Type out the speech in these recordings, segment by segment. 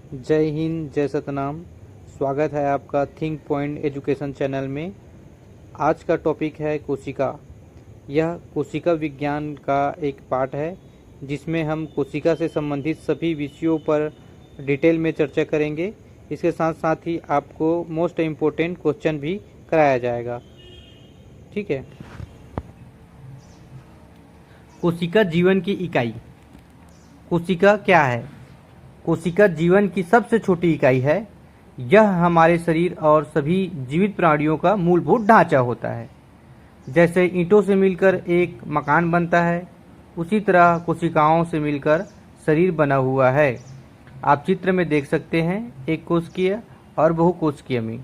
जय हिंद, जय सतनाम। स्वागत है आपका थिंक पॉइंट एजुकेशन चैनल में। आज का टॉपिक है कोशिका। यह कोशिका विज्ञान का एक पार्ट है जिसमें हम कोशिका से संबंधित सभी विषयों पर डिटेल में चर्चा करेंगे। इसके साथ साथ ही आपको मोस्ट इम्पोर्टेंट क्वेश्चन भी कराया जाएगा। ठीक है। कोशिका जीवन की इकाई। कोशिका क्या है? कोशिका जीवन की सबसे छोटी इकाई है। यह हमारे शरीर और सभी जीवित प्राणियों का मूलभूत ढांचा होता है। जैसे ईंटों से मिलकर एक मकान बनता है, उसी तरह कोशिकाओं से मिलकर शरीर बना हुआ है। आप चित्र में देख सकते हैं एक कोशिकीय और बहुकोशिकीय में।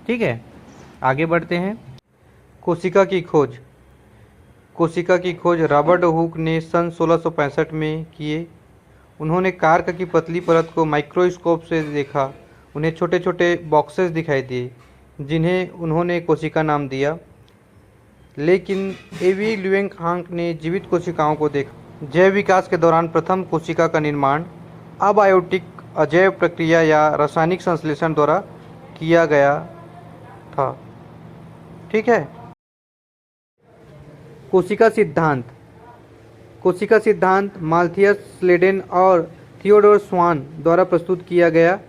ठीक है, आगे बढ़ते हैं। कोशिका की खोज। कोशिका की खोज रॉबर्ट हुक ने सन 1665 में किए। उन्होंने कार्क की पतली परत को माइक्रोस्कोप से देखा। उन्हें छोटे छोटे बॉक्सेस दिखाई दिए जिन्हें उन्होंने कोशिका नाम दिया। लेकिन एवी ल्यूएंगहांग ने जीवित कोशिकाओं को देखा। जैव विकास के दौरान प्रथम कोशिका का निर्माण अबायोटिक अजैव प्रक्रिया या रासायनिक संश्लेषण द्वारा किया गया था। ठीक है। कोशिका सिद्धांत। कोशिका सिद्धांत माल्थियस स्लेडेन और थियोडोर स्वान द्वारा प्रस्तुत किया गया।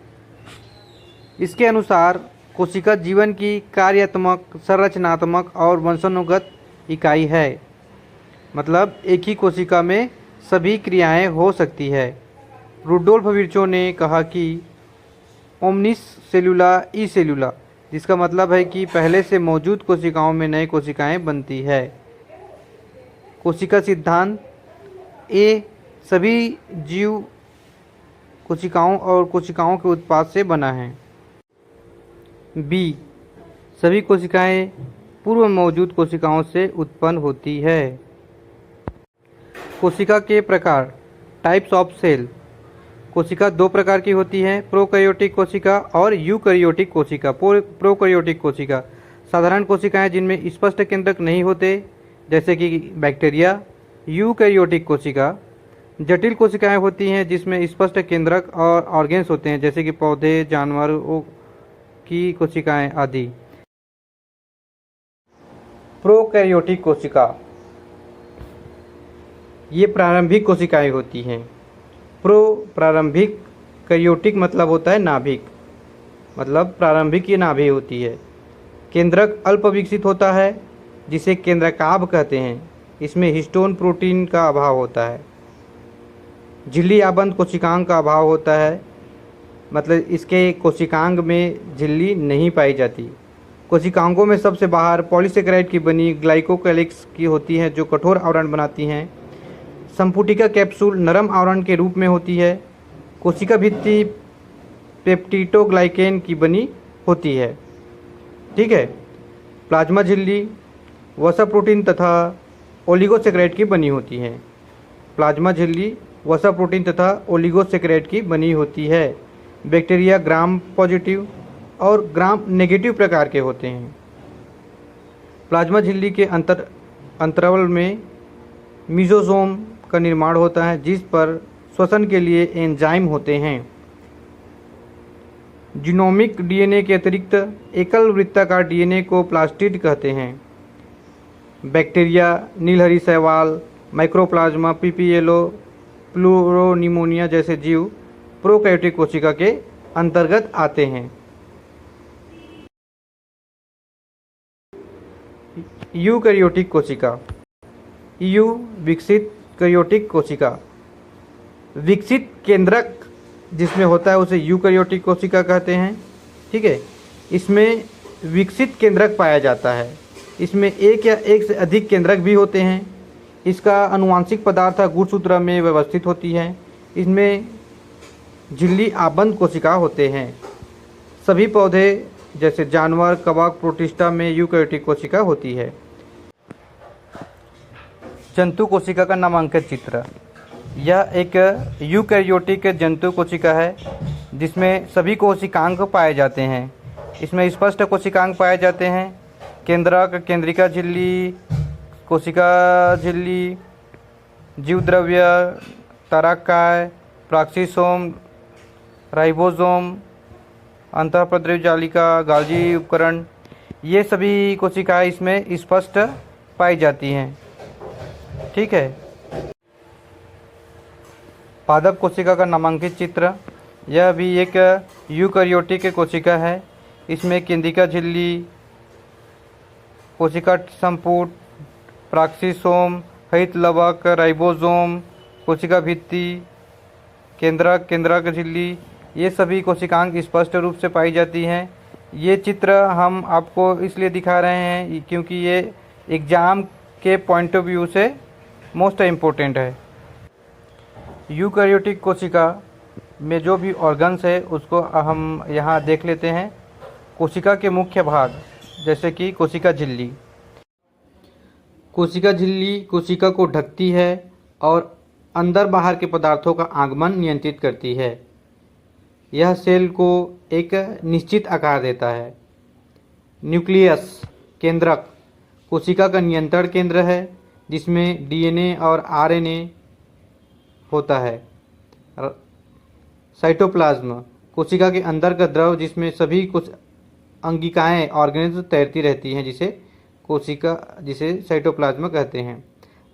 इसके अनुसार कोशिका जीवन की कार्यात्मक, संरचनात्मक और वंशानुगत इकाई है। मतलब एक ही कोशिका में सभी क्रियाएं हो सकती है। रुडोल्फ विर्चो ने कहा कि ओमनिस सेलुला ई सेलुला, जिसका मतलब है कि पहले से मौजूद कोशिकाओं में नई कोशिकाएं बनती है। कोशिका सिद्धांत ए सभी जीव कोशिकाओं और कोशिकाओं के उत्पाद से बना है। बी सभी कोशिकाएं पूर्व मौजूद कोशिकाओं से उत्पन्न होती है। कोशिका के प्रकार। Types of cell. कोशिका दो प्रकार की होती है, प्रोकैरियोटिक कोशिका और यूकैरियोटिक कोशिका। प्रोकैरियोटिक कोशिका साधारण कोशिकाएं जिनमें स्पष्ट केंद्रक नहीं होते, जैसे कि बैक्टीरिया। यूकैरियोटिक कोशिका जटिल कोशिकाएं होती हैं जिसमें स्पष्ट केंद्रक और ऑर्गेन्स होते हैं, जैसे कि पौधे, जानवरों की कोशिकाएं आदि। प्रोकैरियोटिक कोशिका ये प्रारंभिक कोशिकाएं होती हैं। प्रारंभिक, कैरियोटिक मतलब होता है नाभिक, मतलब प्रारंभिक ये नाभि होती है। केंद्रक अल्प विकसित होता है जिसे केंद्रकाभ कहते हैं। इसमें हिस्टोन प्रोटीन का अभाव होता है। झिल्ली आबंद कोशिकांग का अभाव होता है, मतलब इसके कोशिकांग में झिल्ली नहीं पाई जाती। कोशिकांगों में सबसे बाहर पॉलीसेकेराइड की बनी ग्लाइकोकैलिक्स की होती है जो कठोर आवरण बनाती हैं। संपुटिका कैप्सूल नरम आवरण के रूप में होती है। कोशिका भित्ति पेप्टिडोग्लाइकेन की बनी होती है। ठीक है। प्लाज्मा झिल्ली वसा प्रोटीन तथा ओलिगोसेकेराइड की बनी होती है। प्लाज्मा झिल्ली वसा प्रोटीन तथा ओलिगोसेकेराइड की बनी होती है। बैक्टीरिया ग्राम पॉजिटिव और ग्राम नेगेटिव प्रकार के होते हैं। प्लाज्मा झिल्ली के अंतरावल में मिजोसोम का निर्माण होता है जिस पर श्वसन के लिए एंजाइम होते हैं। जीनोमिक डीएनए के अतिरिक्त एकल वृत्ताकार डीएनए को प्लास्टिड कहते हैं। बैक्टीरिया, नीलहरी शैवाल, माइक्रोप्लाज्मा, पीपीएलो, प्लूरोनिमोनिया जैसे जीव प्रोकैरियोटिक कोशिका के अंतर्गत आते हैं। यूकैरियोटिक कोशिका। यू विकसित कैरियोटिक कोशिका। विकसित केंद्रक जिसमें होता है उसे यूकैरियोटिक कोशिका कहते हैं। ठीक है। इसमें विकसित केंद्रक पाया जाता है। इसमें एक या एक से अधिक केंद्रक भी होते हैं। इसका अनुवांशिक पदार्थ गुणसूत्र में व्यवस्थित होती है। इसमें झिल्ली आबंद कोशिका होते हैं। सभी पौधे जैसे जानवर, कवक, प्रोटिस्टा में यूकैरियोटिक कोशिका होती है। जंतु कोशिका का नामांकित चित्र। यह एक यूकैरियोटिक जंतु कोशिका है जिसमें सभी कोशिकांग पाए जाते हैं। इसमें स्पष्ट कोशिकांग पाए जाते हैं। केंद्रक, केंद्रिका झिल्ली, कोशिका झिल्ली, जीवद्रव्य, तारकाय, प्रॉक्सिसोम, राइबोसोम, अंतःप्रद्रव्य जालिका, गाल्जी उपकरण, ये सभी कोशिकाएं इसमें स्पष्ट पाई जाती हैं। ठीक है। पादप कोशिका का नामांकित चित्र, यह भी एक यूकैरियोटिक कोशिका है। इसमें केंद्रिका झिल्ली, कोशिका संपुट, प्राक्सिसोम, हरित लवक, राइबोसोम, कोशिका भित्ति, केंद्रक झिल्ली, ये सभी कोशिकांग स्पष्ट रूप से पाई जाती हैं। ये चित्र हम आपको इसलिए दिखा रहे हैं क्योंकि ये एग्ज़ाम के पॉइंट ऑफ व्यू से मोस्ट इम्पोर्टेंट है। यूकैरियोटिक कोशिका में जो भी ऑर्गन्स है उसको हम यहाँ देख लेते हैं। कोशिका के मुख्य भाग, जैसे कि कोशिका झिल्ली। कोशिका झिल्ली कोशिका को ढकती है और अंदर बाहर के पदार्थों का आगमन नियंत्रित करती है। यह सेल को एक निश्चित आकार देता है। न्यूक्लियस, केंद्रक, कोशिका का नियंत्रण केंद्र है जिसमें डीएनए और आरएनए होता है। साइटोप्लाज्म, कोशिका के अंदर का द्रव जिसमें सभी कुछ अंगिकाएं ऑर्गेनिज्म तैरती रहती हैं, जिसे साइटोप्लाज्म कहते हैं।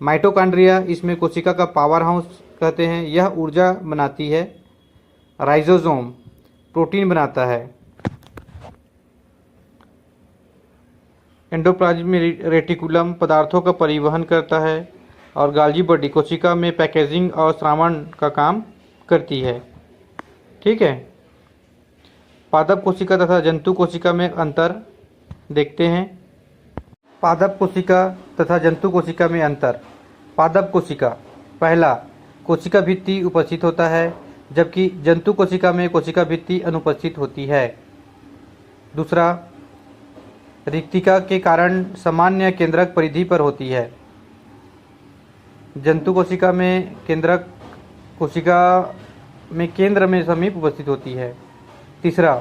माइटोकॉन्ड्रिया, इसमें कोशिका का पावर हाउस कहते हैं, यह ऊर्जा बनाती है। राइजोसोम, प्रोटीन बनाता है। एंडोप्लाज्मिक रेटिकुलम, पदार्थों का परिवहन करता है। और गाल्जी बॉडी, कोशिका में पैकेजिंग और श्रावण का काम करती है। ठीक है। पादप कोशिका तथा जंतु कोशिका में अंतर देखते हैं। पादप कोशिका तथा जंतु कोशिका में अंतर। पादप कोशिका, पहला, कोशिका भित्ति उपस्थित होता है, जबकि जंतु कोशिका में कोशिका भित्ति अनुपस्थित होती है। दूसरा, रिक्तिका के कारण सामान्य केंद्रक परिधि पर होती है। जंतु कोशिका में केंद्रक कोशिका में केंद्र में समीप उपस्थित होती है। तीसरा,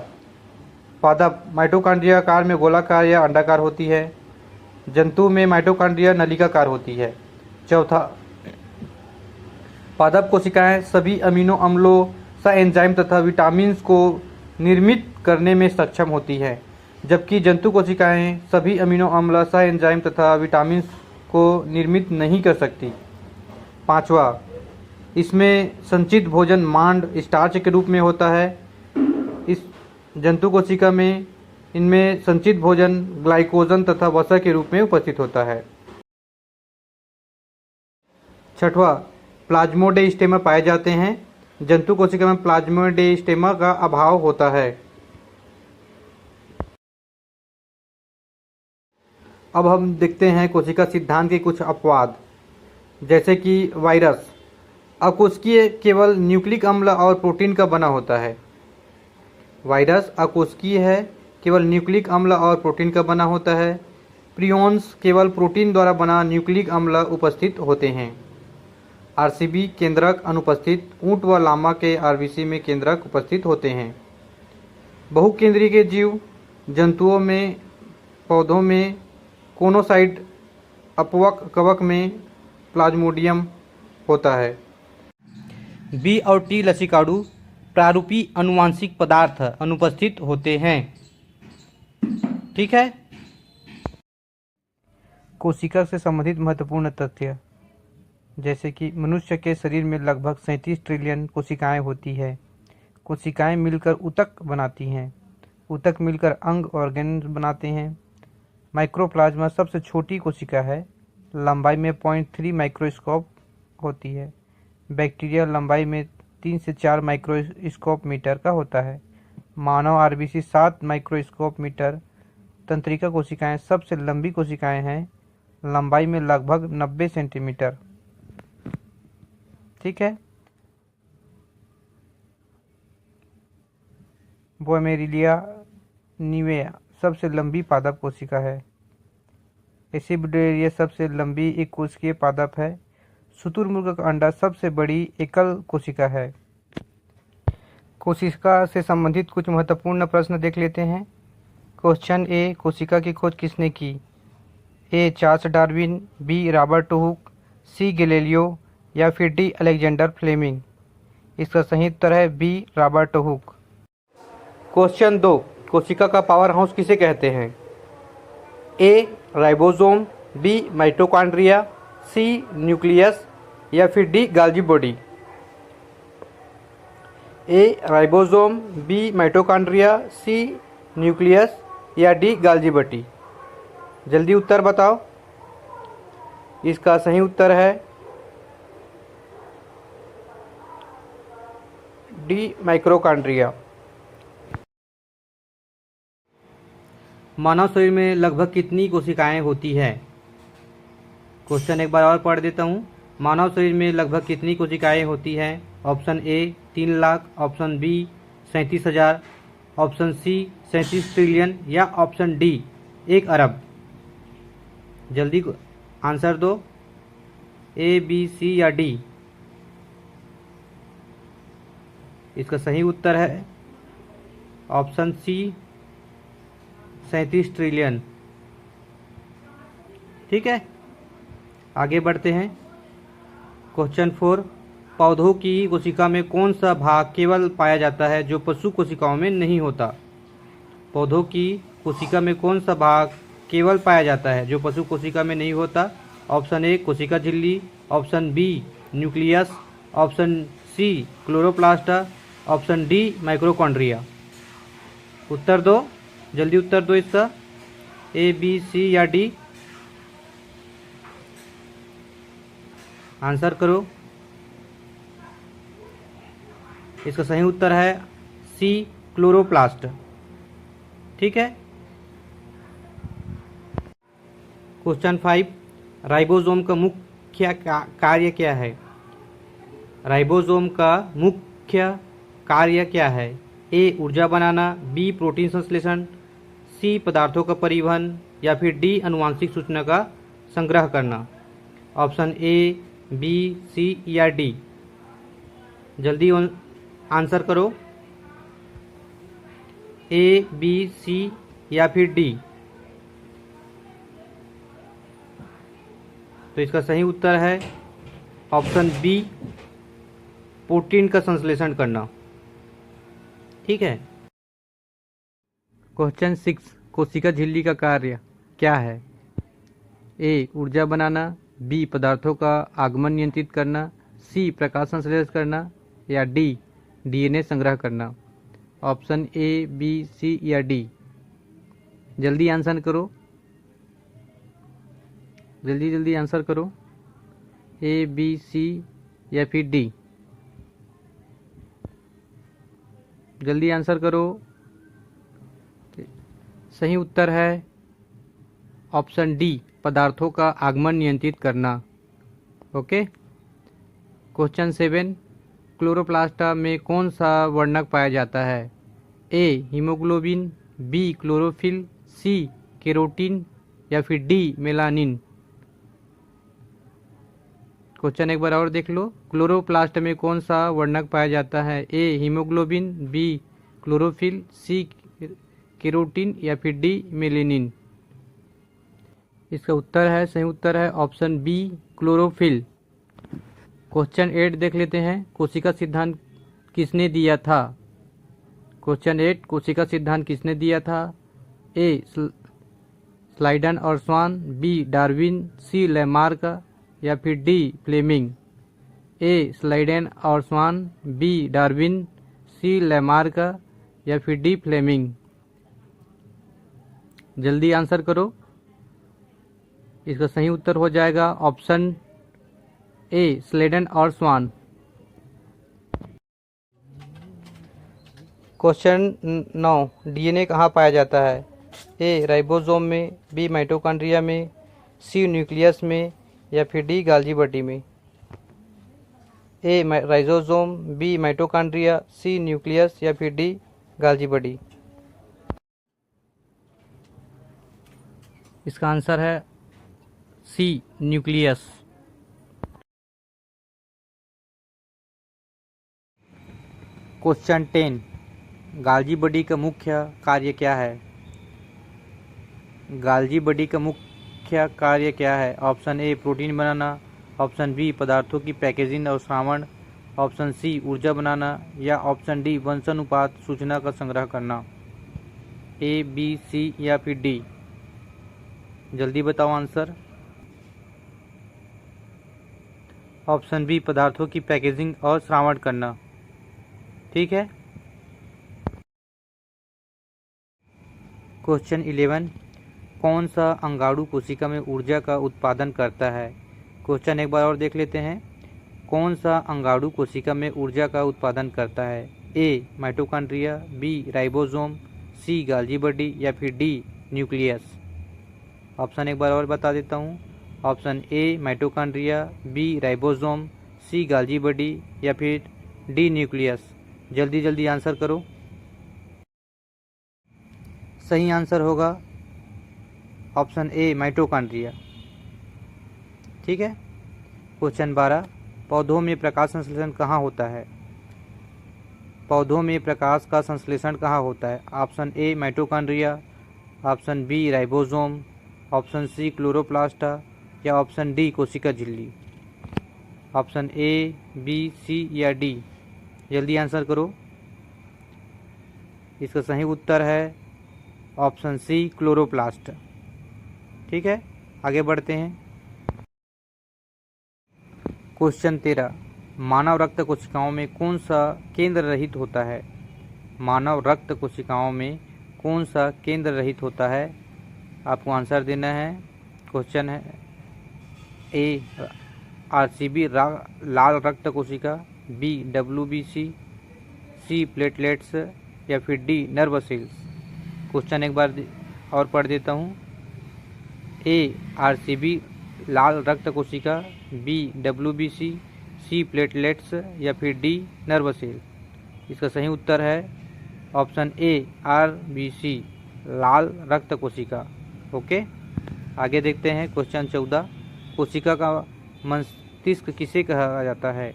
पादप माइटोकॉन्ड्रिया आकार में गोलाकार या अंडाकार होती है। जंतु में माइटोकॉन्ड्रिया नलिकाकार होती है। चौथा, पादप कोशिकाएं सभी अमीनो अम्लों, एंजाइम तथा विटामिन्स को निर्मित करने में सक्षम होती हैं, जबकि जंतु कोशिकाएं सभी अमीनो अम्ल, एंजाइम तथा विटामिन्स को निर्मित नहीं कर सकती। पांचवा, इसमें संचित भोजन मांड स्टार्च के रूप में होता है। इस जंतु कोशिका में इनमें संचित भोजन ग्लाइकोजन तथा वसा के रूप में उपस्थित होता है। छठवां, प्लाज्मोडेस्टेमा पाए जाते हैं। जंतु कोशिका में प्लाज्मोडेस्टेमा का अभाव होता है। अब हम देखते हैं कोशिका सिद्धांत के कुछ अपवाद, जैसे कि वायरस अकोशिकीय केवल न्यूक्लिक अम्ल और प्रोटीन का बना होता है। वायरस अकोशिकीय है, केवल न्यूक्लिक अम्ल और प्रोटीन का बना होता है। प्रियॉन्स, केवल प्रोटीन द्वारा बना न्यूक्लिक अम्ल उपस्थित होते हैं। आरसीबी, केंद्रक अनुपस्थित। ऊंट व लामा के आरबीसी में केंद्रक उपस्थित होते हैं। बहुकेंद्रीय के जीव, जंतुओं में, पौधों में कोनोसाइट, अपवक कवक में प्लाज्मोडियम होता है। बी और टी लसिकाडु प्रारूपी अनुवांशिक पदार्थ अनुपस्थित होते हैं। ठीक है। कोशिका से संबंधित महत्वपूर्ण तथ्य, जैसे कि मनुष्य के शरीर में लगभग 37 ट्रिलियन कोशिकाएं होती है। कोशिकाएं मिलकर ऊतक बनाती हैं। ऊतक मिलकर अंग ऑर्गेन्स बनाते हैं। माइक्रोप्लाज्मा सबसे छोटी कोशिका है, लंबाई में 0.3 माइक्रोस्कोप होती है। बैक्टीरिया लंबाई में 3 से 4 माइक्रोस्कोप मीटर का होता है। मानव आरबीसी 7 माइक्रोस्कोप मीटर। तंत्रिका कोशिकाएं सबसे लंबी कोशिकाएं हैं, लंबाई में लगभग 90 सेंटीमीटर। ठीक है। बोमेरिलिया निवेआ सबसे लंबी पादप कोशिका है। एसिबुलेरिया सबसे लंबी एक कोशिकीय पादप है। शुतुरमुर्ग का अंडा सबसे बड़ी एकल कोशिका है। कोशिका से संबंधित कुछ महत्वपूर्ण प्रश्न देख लेते हैं। क्वेश्चन ए, कोशिका की खोज किसने की? A, Charles Darwin, B, Robert Hooke, C, Galileo या फिर डी, अलेक्जेंडर फ्लेमिंग। इसका सही उत्तर है बी, रॉबर्ट हुक। क्वेश्चन 2, कोशिका का पावर हाउस किसे कहते हैं? A ribosome, B mitochondria, C nucleus या फिर D Golgi body. A ribosome, B mitochondria, C nucleus या डी गाल्जी बॉडी। जल्दी उत्तर बताओ। इसका सही उत्तर है डी माइटोकॉन्ड्रिया। मानव शरीर में लगभग कितनी कोशिकाएं होती है? क्वेश्चन एक बार और पढ़ देता हूँ। मानव शरीर में लगभग कितनी कोशिकाएं होती हैं? Option A 3 lakh, option B 37,000, option C 37 trillion या ऑप्शन डी 1 अरब। जल्दी आंसर दो, ए बी सी या डी। इसका सही उत्तर है ऑप्शन सी 37 ट्रिलियन। ठीक है, आगे बढ़ते हैं। क्वेश्चन 4, पौधों की कोशिका में कौन सा भाग केवल पाया जाता है जो पशु कोशिकाओं में नहीं होता? पौधों की कोशिका में कौन सा भाग केवल पाया जाता है जो पशु कोशिका में नहीं होता? ऑप्शन ए कोशिका झिल्ली, option B nucleus, option C chloroplast, option D mitochondria. उत्तर दो, जल्दी उत्तर दो इसका, ए बी सी या डी। आंसर करो। इसका सही उत्तर है सी क्लोरोप्लास्ट। ठीक है। क्वेश्चन 5, राइबोसोम का मुख्य कार्य क्या है? राइबोसोम का मुख्य कार्य क्या है? ए ऊर्जा बनाना, बी प्रोटीन संश्लेषण, सी पदार्थों का परिवहन या फिर डी आनुवांशिक सूचना का संग्रह करना। ऑप्शन ए बी सी या डी। जल्दी आंसर करो, ए बी सी या फिर डी। तो इसका सही उत्तर है ऑप्शन बी प्रोटीन का संश्लेषण करना। ठीक है। क्वेश्चन 6, कोशिका झिल्ली का कार्य क्या है? ए ऊर्जा बनाना, बी पदार्थों का आगमन नियंत्रित करना, सी प्रकाश संश्लेषण करना या डी डीएनए संग्रह करना। ऑप्शन ए बी सी या डी। जल्दी आंसर करो, जल्दी जल्दी आंसर करो, ए बी सी या फिर डी। जल्दी आंसर करो। सही उत्तर है ऑप्शन डी पदार्थों का आगमन नियंत्रित करना। ओके। क्वेश्चन 7, क्लोरोप्लास्ट में कौन सा वर्णक पाया जाता है? ए हीमोग्लोबिन, बी क्लोरोफिल, सी केरोटीन या फिर डी मेलानिन। क्वेश्चन एक बार और देख लो। क्लोरोप्लास्ट में कौन सा वर्णक पाया जाता है? ए हीमोग्लोबिन, बी क्लोरोफिल, सी केरोटीन या फिर डी मेलानिन। इसका उत्तर है, सही उत्तर है ऑप्शन बी क्लोरोफिल। क्वेश्चन 8 देख लेते हैं। कोशिका सिद्धांत किसने दिया था? क्वेश्चन 8, कोशिका सिद्धांत किसने दिया था? ए स्लाइडन और स्वान, बी डार्विन, सी लैमार्क या फिर डी फ्लेमिंग। ए स्लाइडन और स्वान, बी डार्विन, सी लैमार्क या फिर डी फ्लेमिंग। जल्दी आंसर करो। इसका सही उत्तर हो जाएगा ऑप्शन ए स्लेडन और स्वान। क्वेश्चन 9, डीएनए कहाँ पाया जाता है? ए राइबोसोम में, बी माइटोकॉन्ड्रिया में, सी न्यूक्लियस में या फिर डी गाल्जी बॉडी में। A ribosome, B mitochondria, C nucleus या फिर डी गाल्जी बॉडी। इसका आंसर है C nucleus. Question 10, Golgi body का मुख्य कार्य क्या है? गाल्जी बॉडी का मुख्य कार्य क्या है? ऑप्शन ए प्रोटीन बनाना, ऑप्शन बी पदार्थों की पैकेजिंग और श्रावण, ऑप्शन सी ऊर्जा बनाना, या ऑप्शन डी वंशानुपात सूचना का संग्रह करना। ए, बी, सी या फिर डी? जल्दी बताओ आंसर। ऑप्शन बी पदार्थों की पैकेजिंग और श्रावण करना। ठीक है। क्वेश्चन 11, कौन सा अंगाणु कोशिका में ऊर्जा का उत्पादन करता है? क्वेश्चन एक बार और देख लेते हैं। कौन सा अंगाणु कोशिका में ऊर्जा का उत्पादन करता है? ए mitochondria, B ribosome, C Golgi body या फिर डी न्यूक्लियस? ऑप्शन एक बार और बता देता हूँ। Option A mitochondria, B ribosome, C Golgi body या फिर डी न्यूक्लियस? जल्दी जल्दी आंसर करो। सही आंसर होगा ऑप्शन ए माइटोकॉन्ड्रिया। ठीक है। क्वेश्चन 12, पौधों में प्रकाश संश्लेषण कहाँ होता है? पौधों में प्रकाश का संश्लेषण कहाँ होता है? Option A mitochondria, option B ribosome, option C chloroplast या ऑप्शन डी कोशिका झिल्ली? ऑप्शन ए, बी, सी या डी? जल्दी आंसर करो। इसका सही उत्तर है ऑप्शन सी क्लोरोप्लास्ट। ठीक है, आगे बढ़ते हैं। क्वेश्चन 13, मानव रक्त कोशिकाओं में कौन सा केंद्र रहित होता है? मानव रक्त कोशिकाओं में कौन सा केंद्र रहित होता है? आपको आंसर देना है। क्वेश्चन है ए आरसीबी लाल रक्त कोशिका, बी डब्ल्यूबीसी, सी प्लेटलेट्स या फिर डी नर्व सेल्स? क्वेश्चन एक बार और पढ़ देता हूँ। ए आरसीबी लाल रक्त कोशिका, बी डब्ल्यूबीसी, सी प्लेटलेट्स या फिर डी नर्व सेल? इसका सही उत्तर है ऑप्शन ए आरबीसी लाल रक्त कोशिका। ओके, आगे देखते हैं। क्वेश्चन 14, कोशिका का मस्तिष्क किसे कहा जाता है?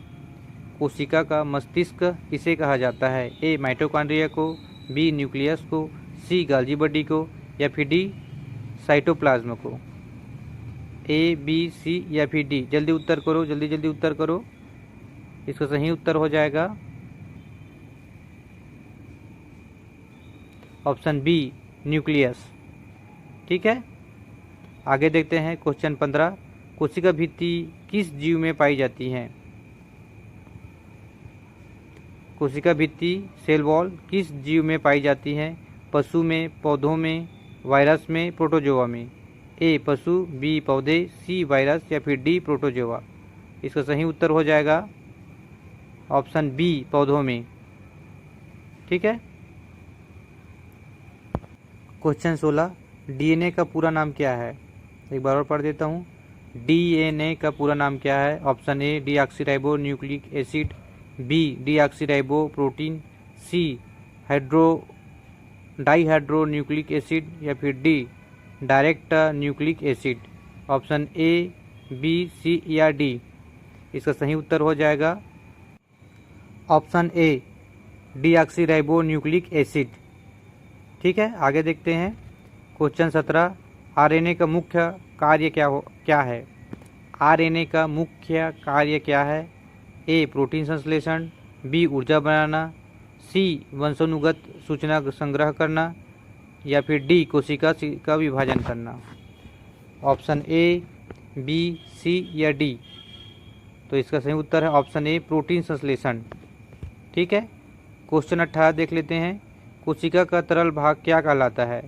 कोशिका का मस्तिष्क किसे कहा जाता है? ए माइटोकॉन्ड्रिया को, बी न्यूक्लियस को, सी गाल्जी बॉडी को या फिर डी साइटोप्लाज्म को? ए, बी, सी या फिर डी? जल्दी उत्तर करो, जल्दी जल्दी उत्तर करो। इसका सही उत्तर हो जाएगा ऑप्शन बी न्यूक्लियस। ठीक है, आगे देखते हैं। क्वेश्चन 15, कोशिका भित्ति किस जीव में पाई जाती है? कोशिका भित्ति सेल वॉल किस जीव में पाई जाती है? पशु में, पौधों में, वायरस में, प्रोटोजोआ में? ए पशु, बी पौधे, सी वायरस या फिर डी प्रोटोजोआ? इसका सही उत्तर हो जाएगा ऑप्शन बी पौधों में। ठीक है। क्वेश्चन 16, डीएनए का पूरा नाम क्या है? एक बार और पढ़ देता हूँ। डीएनए का पूरा नाम क्या है? Option A deoxyribo nucleic acid, B deoxyribo protein, C dihydro nucleic acid या फिर D direct nucleic acid? Option A, B, C या डी? इसका सही उत्तर हो जाएगा option A deoxyribo nucleic acid. ठीक है, आगे देखते हैं। क्वेश्चन 17, आरएनए का मुख्य कार्य क्या है? आरएनए का मुख्य कार्य क्या है? ए प्रोटीन संश्लेषण, बी ऊर्जा बनाना, सी वंशानुगत सूचना संग्रह करना या फिर डी कोशिका का विभाजन करना? ऑप्शन ए, बी, सी या डी? तो इसका सही उत्तर है ऑप्शन ए प्रोटीन संश्लेषण। ठीक है। क्वेश्चन 18 देख लेते हैं। कोशिका का तरल भाग क्या कहलाता है?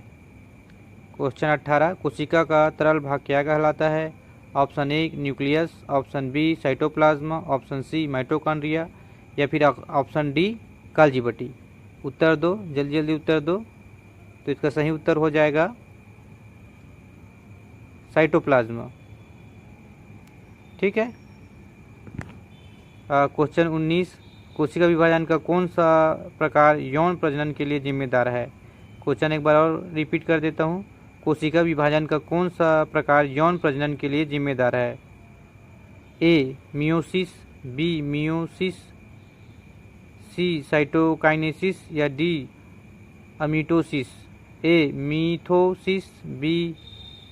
क्वेश्चन 18, कोशिका का तरल भाग क्या कहलाता है? Option A nucleus, option B cytoplasm, option C mitochondria या फिर ऑप्शन डी गाल्जी बॉडी? उत्तर दो, जल्दी जल्दी उत्तर दो। तो इसका सही उत्तर हो जाएगा साइटोप्लाज्म। ठीक है। क्वेश्चन 19, कोशिका विभाजन का कौन सा प्रकार यौन प्रजनन के लिए जिम्मेदार है? क्वेश्चन एक बार और रिपीट कर देता हूँ। कोशिका विभाजन का कौन सा प्रकार यौन प्रजनन के लिए जिम्मेदार है? ए मियोसिस, बी मियोसिस, सी साइटोकाइनेसिस या डी अमीटोसिस? ए मीथोसिस, बी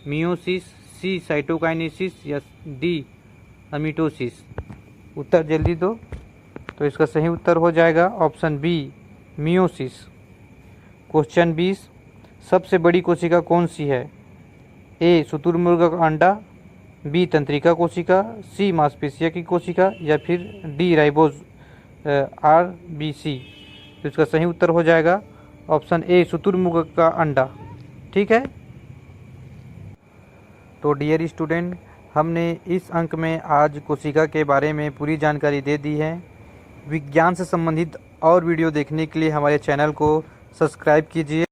मियोसिस, सी साइटोकाइनेसिस या डी अमीटोसिस? उत्तर जल्दी दो। तो इसका सही उत्तर हो जाएगा ऑप्शन बी मियोसिस। क्वेश्चन 20, सबसे बड़ी कोशिका कौन सी है? ए शुतुरमुर्ग का अंडा, बी तंत्रिका कोशिका, सी मांसपेशिया की कोशिका या फिर डी राइबोज RBC। तो इसका सही उत्तर हो जाएगा ऑप्शन ए शुतुरमुर्ग का अंडा। ठीक है, तो डियर स्टूडेंट, हमने इस अंक में आज कोशिका के बारे में पूरी जानकारी दे दी है। विज्ञान से संबंधित और वीडियो देखने के लिए हमारे चैनल को सब्सक्राइब कीजिए।